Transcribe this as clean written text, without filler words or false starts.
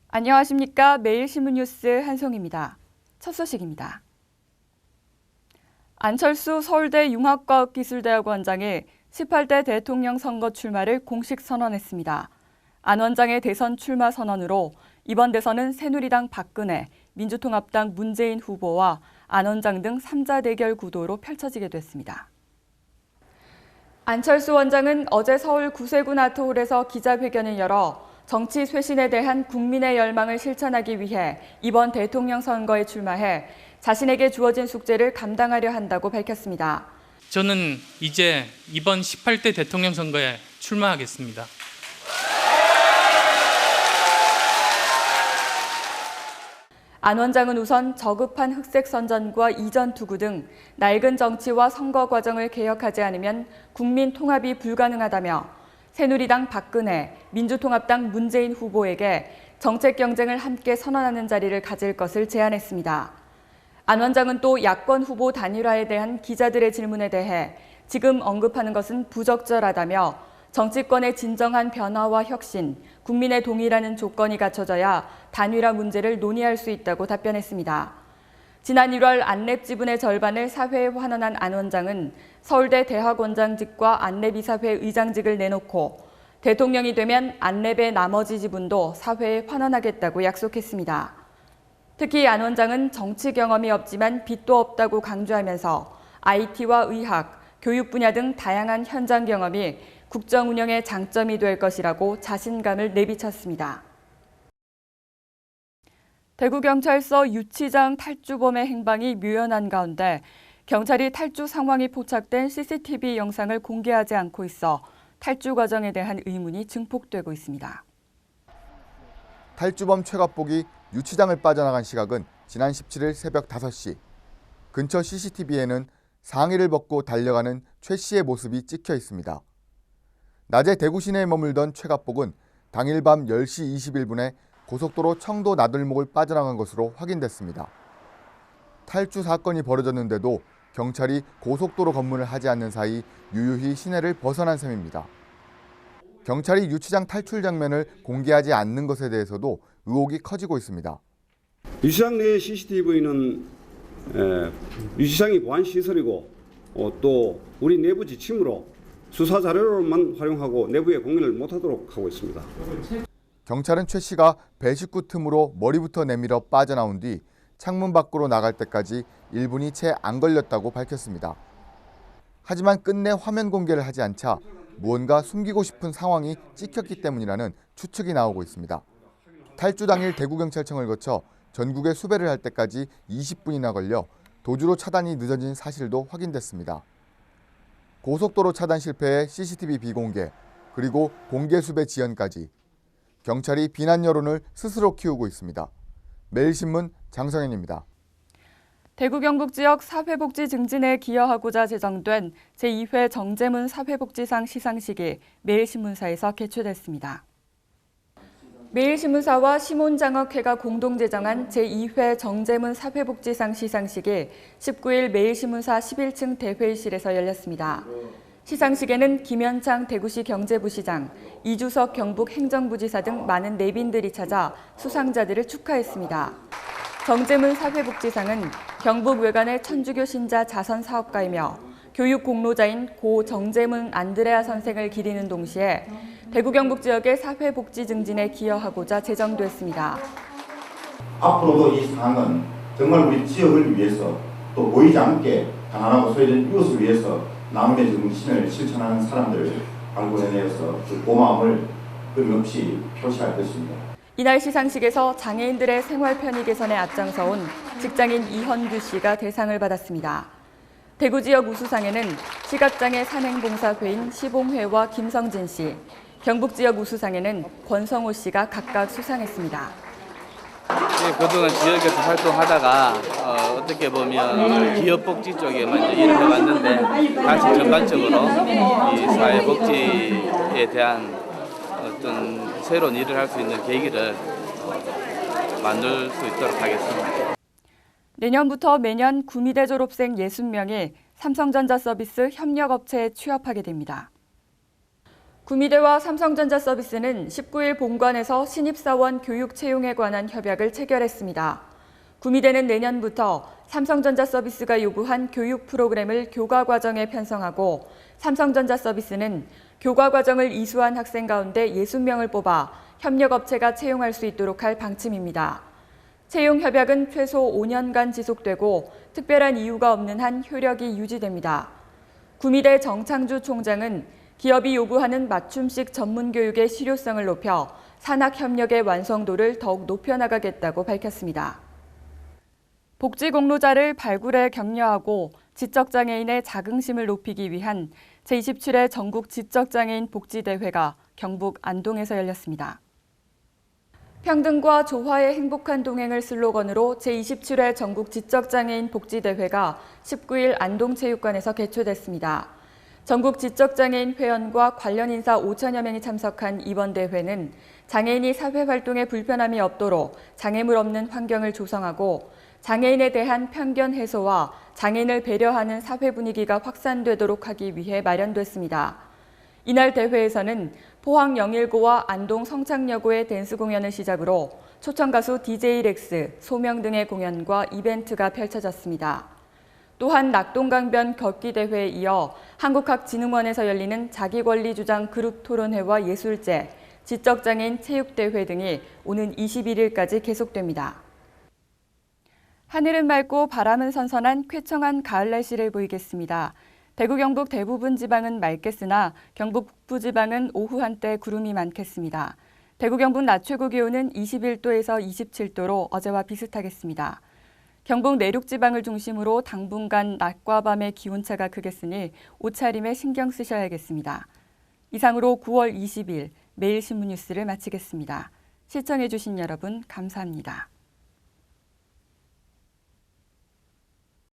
안녕하십니까. 매일신문 뉴스 한송입니다. 첫 소식입니다. 안철수 서울대 융합과학기술대학원장이 18대 대통령 선거 출마를 공식 선언했습니다. 안 원장의 대선 출마 선언으로 이번 대선은 새누리당 박근혜, 민주통합당 문재인 후보와 안 원장 등 3자 대결 구도로 펼쳐지게 됐습니다. 안철수 원장은 어제 서울 구세군 아트홀에서 기자회견을 열어 정치 쇄신에 대한 국민의 열망을 실천하기 위해 이번 대통령 선거에 출마해 자신에게 주어진 숙제를 감당하려 한다고 밝혔습니다. 저는 이제 이번 18대 대통령 선거에 출마하겠습니다. 안 원장은 우선 저급한 흑색 선전과 이전 투구 등 낡은 정치와 선거 과정을 개혁하지 않으면 국민 통합이 불가능하다며 새누리당 박근혜, 민주통합당 문재인 후보에게 정책 경쟁을 함께 선언하는 자리를 가질 것을 제안했습니다. 안 원장은 또 야권 후보 단일화에 대한 기자들의 질문에 대해 지금 언급하는 것은 부적절하다며 정치권의 진정한 변화와 혁신, 국민의 동의라는 조건이 갖춰져야 단일화 문제를 논의할 수 있다고 답변했습니다. 지난 1월 안랩 지분의 절반을 사회에 환원한 안 원장은 서울대 대학원장직과 안랩이사회 의장직을 내놓고 대통령이 되면 안랩의 나머지 지분도 사회에 환원하겠다고 약속했습니다. 특히 안 원장은 정치 경험이 없지만 빚도 없다고 강조하면서 IT와 의학, 교육 분야 등 다양한 현장 경험이 국정 운영의 장점이 될 것이라고 자신감을 내비쳤습니다. 대구경찰서 유치장 탈주범의 행방이 묘연한 가운데 경찰이 탈주 상황이 포착된 CCTV 영상을 공개하지 않고 있어 탈주 과정에 대한 의문이 증폭되고 있습니다. 탈주범 최갑복이 유치장을 빠져나간 시각은 지난 17일 새벽 5시. 근처 CCTV에는 상의를 벗고 달려가는 최 씨의 모습이 찍혀 있습니다. 낮에 대구 시내에 머물던 최갑복은 당일 밤 10시 21분에 고속도로 청도 나들목을 빠져나간 것으로 확인됐습니다. 탈주 사건이 벌어졌는데도 경찰이 고속도로 검문을 하지 않는 사이 유유히 시내를 벗어난 셈입니다. 경찰이 유치장 탈출 장면을 공개하지 않는 것에 대해서도 의혹이 커지고 있습니다. 유치장 내 CCTV는 유치장이 보안시설이고 또 우리 내부 지침으로 수사 자료로만 활용하고 내부에 공개를 못하도록 하고 있습니다. 경찰은 최 씨가 배 식구 틈으로 머리부터 내밀어 빠져나온 뒤 창문 밖으로 나갈 때까지 1분이 채 안 걸렸다고 밝혔습니다. 하지만 끝내 화면 공개를 하지 않자 무언가 숨기고 싶은 상황이 찍혔기 때문이라는 추측이 나오고 있습니다. 탈주 당일 대구경찰청을 거쳐 전국에 수배를 할 때까지 20분이나 걸려 도주로 차단이 늦어진 사실도 확인됐습니다. 고속도로 차단 실패에 CCTV 비공개, 그리고 공개 수배 지연까지 경찰이 비난 여론을 스스로 키우고 있습니다. 매일신문 장성현입니다. 대구 경북 지역 사회복지 증진에 기여하고자 제정된 제2회 정재문 사회복지상 시상식이 매일신문사에서 개최됐습니다. 매일신문사와 시몬장학회가 공동 제정한 제2회 정재문 사회복지상 시상식이 19일 매일신문사 11층 대회의실에서 열렸습니다. 시상식에는 김현창 대구시 경제부시장, 이주석 경북 행정부지사 등 많은 내빈들이 찾아 수상자들을 축하했습니다. 정재문 사회복지상은 경북 외관의 천주교 신자 자선사업가이며 교육 공로자인 고 정재문 안드레아 선생을 기리는 동시에 대구 경북 지역의 사회복지 증진에 기여하고자 제정됐습니다. 앞으로도 이 상은 정말 우리 지역을 위해서 또 보이지 않게 가난하고 소외된 이웃을 위해서 나눔의 정신을 실천하는 사람들을 발굴해내어서 그 고마움을 끊임없이 표시할 것입니다. 이날 시상식에서 장애인들의 생활 편의 개선에 앞장서온 직장인 이현규 씨가 대상을 받았습니다. 대구 지역 우수상에는 시각장애 산행봉사회인 시봉회와 김성진 씨, 경북 지역 우수상에는 권성호 씨가 각각 수상했습니다. 그동안 지역에서 활동하다가 어떻게 보면 기업복지 쪽에만 일을 해왔는데 다시 전반적으로 이 사회복지에 대한 어떤 새로운 일을 할 수 있는 계기를 만들 수 있도록 하겠습니다. 내년부터 매년 구미대 졸업생 60명이 삼성전자 서비스 협력업체에 취업하게 됩니다. 구미대와 삼성전자 서비스는 19일 본관에서 신입사원 교육 채용에 관한 협약을 체결했습니다. 구미대는 내년부터 삼성전자 서비스가 요구한 교육 프로그램을 교과 과정에 편성하고 삼성전자 서비스는 교과 과정을 이수한 학생 가운데 60명을 뽑아 협력업체가 채용할 수 있도록 할 방침입니다. 채용 협약은 최소 5년간 지속되고 특별한 이유가 없는 한 효력이 유지됩니다. 구미대 정창주 총장은 기업이 요구하는 맞춤식 전문교육의 실효성을 높여 산학협력의 완성도를 더욱 높여나가겠다고 밝혔습니다. 복지공로자를 발굴해 격려하고 지적장애인의 자긍심을 높이기 위한 제27회 전국 지적장애인 복지대회가 경북 안동에서 열렸습니다. 평등과 조화의 행복한 동행을 슬로건으로 제27회 전국 지적장애인 복지대회가 19일 안동체육관에서 개최됐습니다. 전국 지적장애인 회원과 관련 인사 5천여 명이 참석한 이번 대회는 장애인이 사회활동에 불편함이 없도록 장애물 없는 환경을 조성하고 장애인에 대한 편견 해소와 장애인을 배려하는 사회 분위기가 확산되도록 하기 위해 마련됐습니다. 이날 대회에서는 포항 영일고와 안동 성창여고의 댄스 공연을 시작으로 초청가수 DJ 렉스, 소명 등의 공연과 이벤트가 펼쳐졌습니다. 또한 낙동강변 걷기 대회에 이어 한국학진흥원에서 열리는 자기권리주장 그룹 토론회와 예술제, 지적장애인 체육대회 등이 오는 21일까지 계속됩니다. 하늘은 맑고 바람은 선선한 쾌청한 가을 날씨를 보이겠습니다. 대구 경북 대부분 지방은 맑겠으나 경북 북부 지방은 오후 한때 구름이 많겠습니다. 대구 경북 낮 최고 기온은 21도에서 27도로 어제와 비슷하겠습니다. 경북 내륙 지방을 중심으로 당분간 낮과 밤의 기온차가 크겠으니 옷차림에 신경 쓰셔야겠습니다. 이상으로 9월 20일 매일 신문 뉴스를 마치겠습니다. 시청해 주신 여러분 감사합니다.